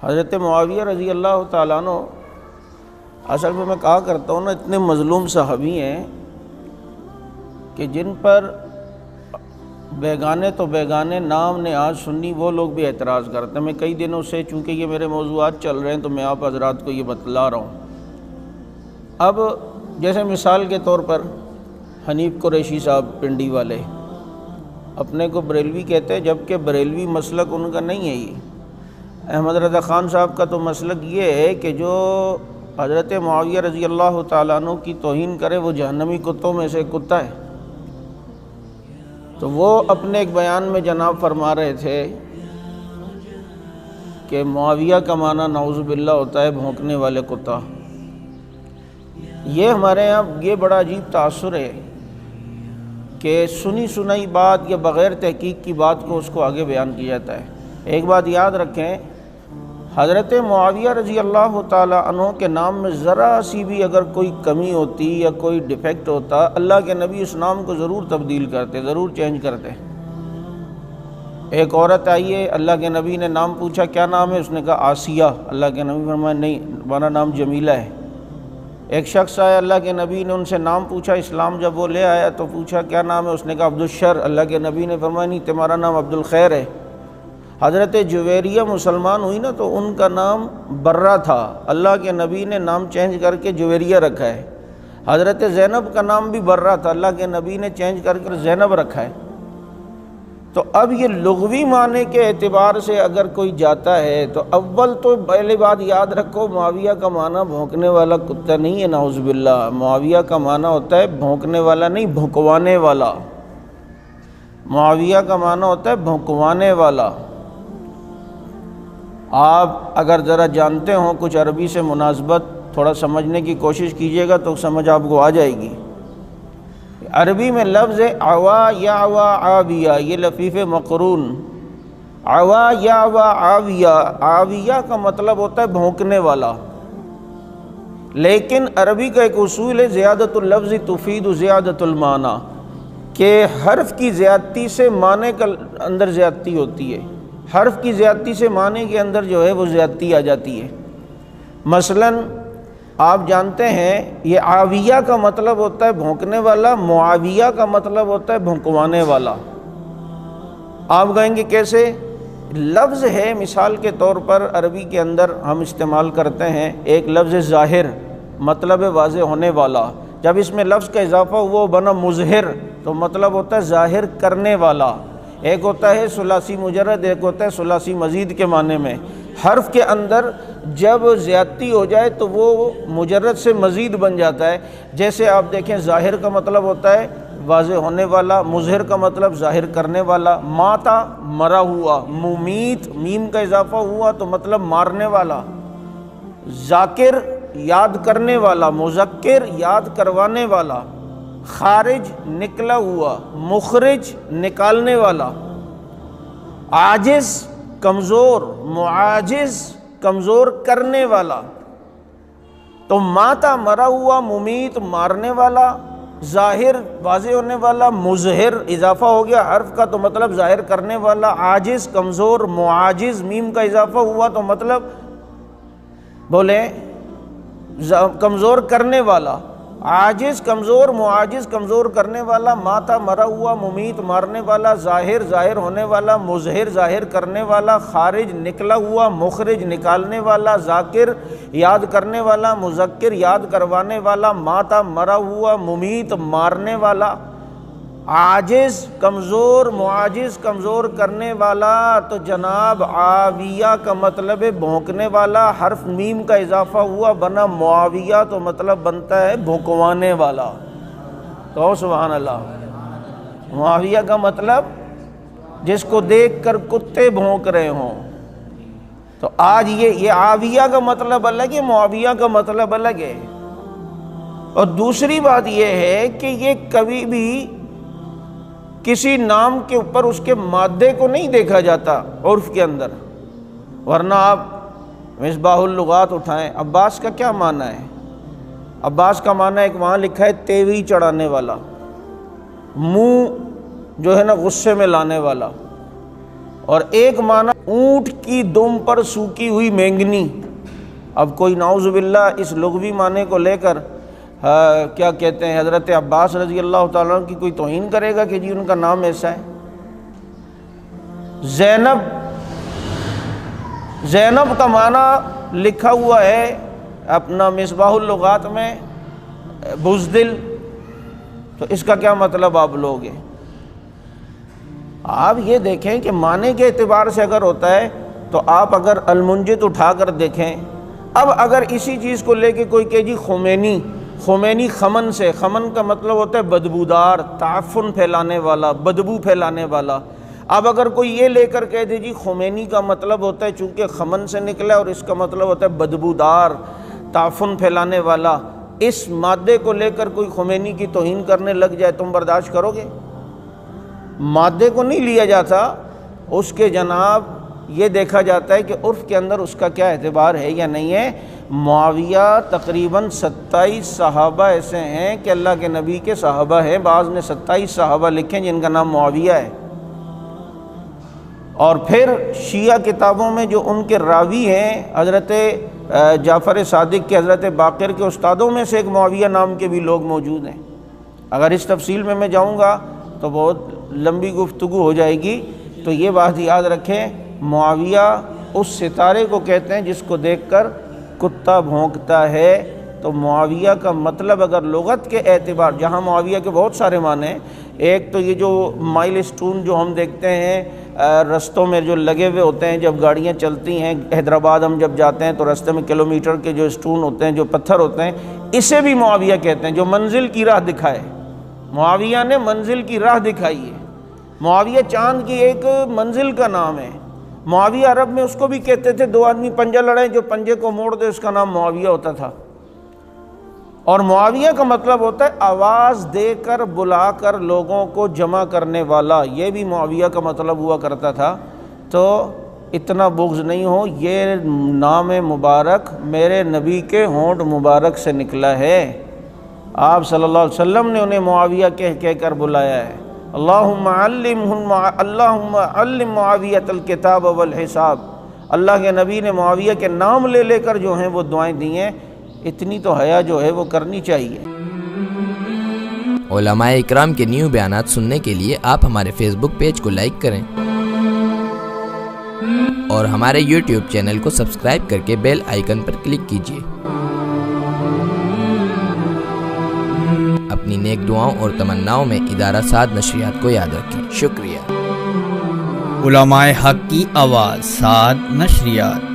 حضرت معاویہ رضی اللہ تعالیٰ عنہ، اصل میں کہا کرتا ہوں نا، اتنے مظلوم صحابی ہیں کہ جن پر بیگانے تو بیگانے نام نے آج سنی وہ لوگ بھی اعتراض کرتے ہیں۔ میں کئی دنوں سے، چونکہ یہ میرے موضوعات چل رہے ہیں، تو میں آپ حضرات کو یہ بتلا رہا ہوں۔ اب جیسے مثال کے طور پر حنیف قریشی صاحب پنڈی والے اپنے کو بریلوی کہتے ہیں، جبکہ بریلوی مسلک ان کا نہیں ہے۔ یہ احمد رضا خان صاحب کا تو مسلک یہ ہے کہ جو حضرت معاویہ رضی اللہ تعالیٰ عنہ کی توہین کرے وہ جہنمی کتوں میں سے کتا ہے۔ تو وہ اپنے ایک بیان میں جناب فرما رہے تھے کہ معاویہ کا معنی نعوذ باللہ ہوتا ہے بھونکنے والے کتا۔ یہ ہمارے یہاں یہ بڑا عجیب تاثر ہے کہ سنی سنائی بات یا بغیر تحقیق کی بات کو اس کو آگے بیان کیا جاتا ہے۔ ایک بات یاد رکھیں، حضرت معاویہ رضی اللہ تعالیٰ عنہ کے نام میں ذرا سی بھی اگر کوئی کمی ہوتی یا کوئی ڈیفیکٹ ہوتا، اللہ کے نبی اس نام کو ضرور تبدیل کرتے، ضرور چینج کرتے۔ ایک عورت آئی ہے، اللہ کے نبی نے نام پوچھا کیا نام ہے، اس نے کہا آسیہ۔ اللہ کے نبی فرمایا نہیں، ہمارا نام جمیلہ ہے۔ ایک شخص آیا، اللہ کے نبی نے ان سے نام پوچھا، اسلام جب وہ لے آیا تو پوچھا کیا نام ہے، اس نے کہا عبدالشر۔ اللہ کے نبی نے فرمایا نہیں، تمہارا نام عبدالخیر ہے۔ حضرت جویریہ مسلمان ہوئی نا تو ان کا نام برہ تھا، اللہ کے نبی نے نام چینج کر کے جویریہ رکھا ہے۔ حضرت زینب کا نام بھی برہ تھا، اللہ کے نبی نے چینج کر کے زینب رکھا ہے۔ تو اب یہ لغوی معنی کے اعتبار سے اگر کوئی جاتا ہے تو اول تو پہلی بات یاد رکھو، معاویہ کا معنی بھونکنے والا کتا نہیں ہے، نعوذ باللہ۔ معاویہ کا معنی ہوتا ہے بھونکنے والا نہیں، بھونکوانے والا۔ معاویہ کا معنی ہوتا ہے بھونکوانے والا۔ آپ اگر ذرا جانتے ہوں کچھ عربی سے مناسبت، تھوڑا سمجھنے کی کوشش کیجئے گا تو سمجھ آپ کو آ جائے گی۔ عربی میں لفظ عوا یعوا عاویہ، یہ لفیف مقرون۔ عوا یعوا عاویہ، عاویہ کا مطلب ہوتا ہے بھونکنے والا، لیکن عربی کا ایک اصول ہے زیادت اللفظ تفید زیادت المعنی، کہ حرف کی زیادتی سے معنی کا اندر زیادتی ہوتی ہے۔ حرف کی زیادتی سے معنی کے اندر جو ہے وہ زیادتی آ جاتی ہے۔ مثلاً آپ جانتے ہیں یہ عاویہ کا مطلب ہوتا ہے بھونکنے والا، معاویہ کا مطلب ہوتا ہے بھونکوانے والا۔ آپ کہیں گے کیسے؟ لفظ ہے، مثال کے طور پر عربی کے اندر ہم استعمال کرتے ہیں ایک لفظ ظاہر، مطلب واضح ہونے والا۔ جب اس میں لفظ کا اضافہ ہوا بنا مظہر تو مطلب ہوتا ہے ظاہر کرنے والا۔ ایک ہوتا ہے ثلاثی مجرد، ایک ہوتا ہے ثلاثی مزید کے معنی میں۔ حرف کے اندر جب زیادتی ہو جائے تو وہ مجرد سے مزید بن جاتا ہے۔ جیسے آپ دیکھیں ظاہر کا مطلب ہوتا ہے واضح ہونے والا، مظہر کا مطلب ظاہر کرنے والا۔ ماتا مرا ہوا، ممیت میم کا اضافہ ہوا تو مطلب مارنے والا۔ ذاکر یاد کرنے والا، مذکر یاد کروانے والا۔ خارج نکلا ہوا، مخرج نکالنے والا۔ عاجز کمزور، معاجز کمزور کرنے والا۔ تو ماتا مرا ہوا، ممیت مارنے والا، ظاہر واضح ہونے والا، مظہر اضافہ ہو گیا حرف کا تو مطلب ظاہر کرنے والا، عاجز کمزور، معاجز میم کا اضافہ ہوا تو مطلب بولیں کمزور کرنے والا۔ عاجز کمزور، معاجز کمزور کرنے والا، ماتا مرا ہوا، ممیت مارنے والا، ظاہر ظاہر ہونے والا، مظہر ظاہر کرنے والا، خارج نکلا ہوا، مخرج نکالنے والا، ذاکر یاد کرنے والا، مذکر یاد کروانے والا، ماتا مرا ہوا، ممیت مارنے والا، عاجز کمزور، معاجز کمزور کرنے والا۔ تو جناب عاویہ کا مطلب ہے بھونکنے والا، حرف میم کا اضافہ ہوا بنا معاویہ تو مطلب بنتا ہے بھونکوانے والا۔ تو سبحان اللہ۔ معاویہ کا مطلب جس کو دیکھ کر کتے بھونک رہے ہوں۔ تو آج یہ عاویہ کا مطلب الگ ہے، معاویہ کا مطلب الگ ہے۔ اور دوسری بات یہ ہے کہ یہ کبھی بھی کسی نام کے اوپر اس کے مادے کو نہیں دیکھا جاتا عرف کے اندر، ورنہ آپ مصباح اللغات اٹھائیں، عباس کا کیا معنی ہے؟ عباس کا معنی ایک وہاں لکھا ہے تیوی چڑھانے والا، منہ جو ہے نا غصے میں لانے والا، اور ایک معنی اونٹ کی دم پر سوکی ہوئی مینگنی. اب کوئی نعوذ باللہ اس لغوی معنی کو لے کر کیا کہتے ہیں حضرت عباس رضی اللہ تعالیٰ عنہ کی کوئی توہین کرے گا کہ جی ان کا نام ایسا ہے. زینب کا معنی لکھا ہوا ہے اپنا مصباح اللغات میں بزدل. تو اس کا کیا مطلب آپ لوگ ہیں؟ آپ یہ دیکھیں کہ معنی کے اعتبار سے اگر ہوتا ہے تو آپ اگر المنجد اٹھا کر دیکھیں. اب اگر اسی چیز کو لے کے کوئی کہ جی خمینی خمن سے، خمن کا مطلب ہوتا ہے بدبودار، تعفن پھیلانے والا، بدبو پھیلانے والا. اب اگر کوئی یہ لے کر کہہ دے جی خمینی کا مطلب ہوتا ہے چونکہ خمن سے نکلا اور اس کا مطلب ہوتا ہے بدبودار، تعفن پھیلانے والا، اس مادے کو لے کر کوئی خمینی کی توہین کرنے لگ جائے، تم برداشت کرو گے؟ مادے کو نہیں لیا جاتا، اس کے جناب یہ دیکھا جاتا ہے کہ عرف کے اندر اس کا کیا اعتبار ہے یا نہیں ہے. معاویہ تقریباً 27 صحابہ ایسے ہیں کہ اللہ کے نبی کے صحابہ ہیں. بعض نے 27 صحابہ لکھے جن کا نام معاویہ ہے. اور پھر شیعہ کتابوں میں جو ان کے راوی ہیں حضرت جعفر صادق کے، حضرت باقر کے استادوں میں سے ایک معاویہ نام کے بھی لوگ موجود ہیں. اگر اس تفصیل میں جاؤں گا تو بہت لمبی گفتگو ہو جائے گی. تو یہ بات یاد رکھیں، معاویہ اس ستارے کو کہتے ہیں جس کو دیکھ کر کتا بھونکتا ہے. تو معاویہ کا مطلب اگر لغت کے اعتبار، جہاں معاویہ کے بہت سارے معنی ہیں، ایک تو یہ جو مائل سٹون جو ہم دیکھتے ہیں رستوں میں جو لگے ہوئے ہوتے ہیں جب گاڑیاں چلتی ہیں، حیدرآباد ہم جب جاتے ہیں تو رستے میں کلومیٹر کے جو سٹون ہوتے ہیں، جو پتھر ہوتے ہیں، اسے بھی معاویہ کہتے ہیں، جو منزل کی راہ دکھائے. معاویہ نے منزل کی راہ دکھائی ہے. معاویہ چاند کی ایک منزل کا نام ہے. معاویہ عرب میں اس کو بھی کہتے تھے، دو آدمی پنجہ لڑیں جو پنجے کو موڑ دے، اس کا نام معاویہ ہوتا تھا. اور معاویہ کا مطلب ہوتا ہے آواز دے کر بلا کر لوگوں کو جمع کرنے والا. یہ بھی معاویہ کا مطلب ہوا کرتا تھا. تو اتنا بغض نہیں ہو، یہ نام مبارک میرے نبی کے ہونٹ مبارک سے نکلا ہے. آپ صلی اللہ علیہ وسلم نے انہیں معاویہ کہہ کر بلایا ہے. اللہم علم معاویۃ الکتاب والحساب. اللہ کے نبی نے معاویہ کے نام لے لے کر جو ہیں وہ دعائیں دی ہیں. اتنی تو حیا جو ہے وہ کرنی چاہیے. علماء اکرام کے نیو بیانات سننے کے لیے آپ ہمارے فیس بک پیج کو لائک کریں اور ہمارے یوٹیوب چینل کو سبسکرائب کر کے بیل آئیکن پر کلک کیجیے. اپنی نیک دعاؤں اور تمناؤں میں ادارہ سعد نشریات کو یاد رکھیں. شکریہ. علماء حق کی آواز، سعد نشریات.